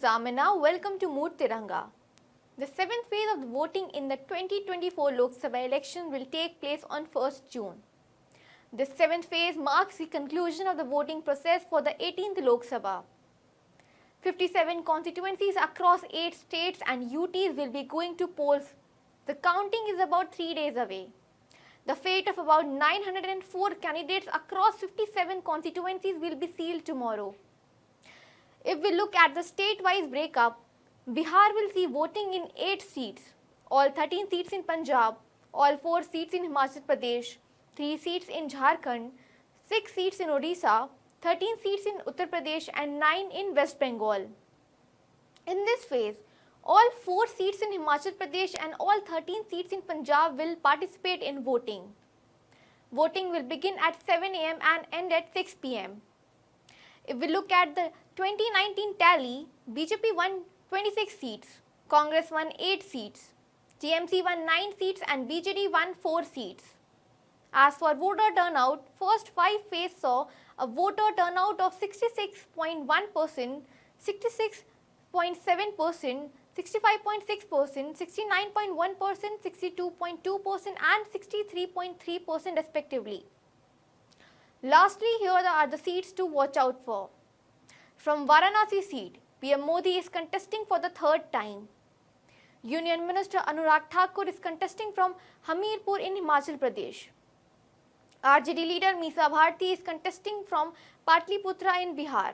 Amina. Welcome to Mood Tiranga. The seventh phase of the voting in the 2024 Lok Sabha election will take place on 1st June. This seventh phase marks the conclusion of the voting process for the 18th Lok Sabha. 57 constituencies across 8 states and UTs will be going to polls. The counting is about 3 days away. The fate of about 904 candidates across 57 constituencies will be sealed tomorrow. If we look at the state-wise breakup, Bihar will see voting in 8 seats, all 13 seats in Punjab, all 4 seats in Himachal Pradesh, 3 seats in Jharkhand, 6 seats in Odisha, 13 seats in Uttar Pradesh and 9 in West Bengal. In this phase, all 4 seats in Himachal Pradesh and all 13 seats in Punjab will participate in voting. Voting will begin at 7 am and end at 6 pm. If we look at the 2019 tally, BJP won 26 seats, Congress won 8 seats, TMC won 9 seats and BJD won 4 seats. As for voter turnout, first 5 phases saw a voter turnout of 66.1%, 66.7%, 65.6%, 69.1%, 62.2% and 63.3% respectively. Lastly, here are the seats to watch out for. From Varanasi seat, PM Modi is contesting for the 3rd time. Union Minister Anurag Thakur is contesting from Hamirpur in Himachal Pradesh. RJD leader Meesa Bharti is contesting from Patliputra in Bihar.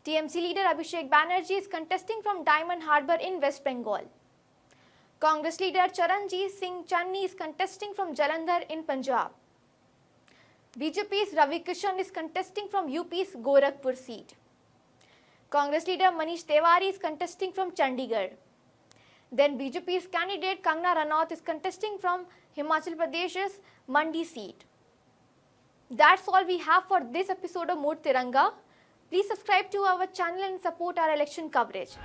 TMC leader Abhishek Banerjee is contesting from Diamond Harbour in West Bengal. Congress leader Charanjit Singh Channi is contesting from Jalandhar in Punjab. BJP's Ravi Kishan is contesting from UP's Gorakhpur seat. Congress leader Manish Tiwari is contesting from Chandigarh. Then BJP's candidate Kangana Ranaut is contesting from Himachal Pradesh's Mandi seat. That's all we have for this episode of Mood Tiranga. Please subscribe to our channel and support our election coverage.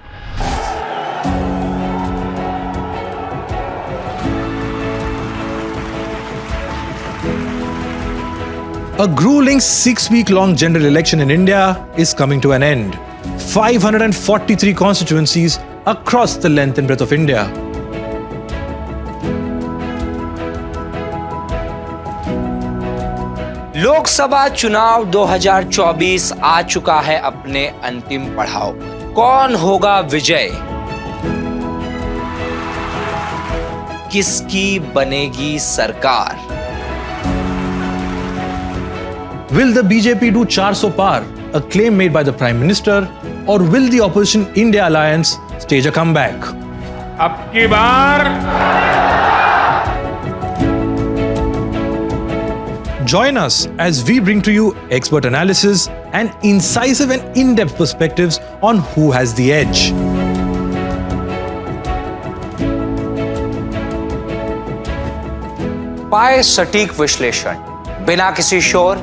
A grueling 6-week-long general election in India is coming to an end. 543 constituencies across the length and breadth of India. Lok Sabha चुनाव 2024 आ चुका है अपने अंतिम पड़ाव पर। कौन होगा विजय? किसकी बनेगी सरकार? Will the BJP do 400 par, a claim made by the Prime Minister, or will the opposition India Alliance stage a comeback? अब की बार Join us as we bring to you expert analysis and incisive and in-depth perspectives on who has the edge. पाए सटीक विश्लेषण, बिना किसी शोर,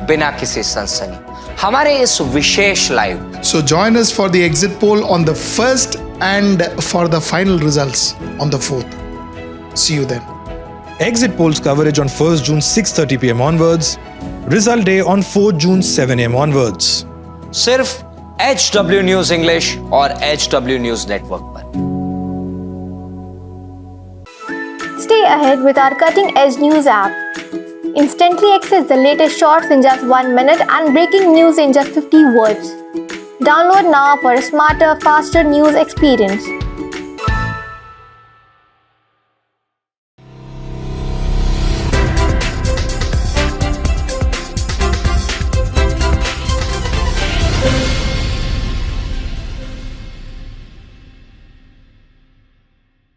बिना किसी सनसनी, हमारे इस विशेष live. So join us for the exit poll on the 1st and for the final results on the 4th. See you then. Exit polls coverage on 1st June 6:30 pm onwards. Result day on 4th June 7 am onwards. सिर्फ HW news English और HW news network पर। Stay ahead with our cutting-edge news app. Instantly access the latest shorts in just 1 minute and breaking news in just 50 words. Download now for a smarter, faster news experience.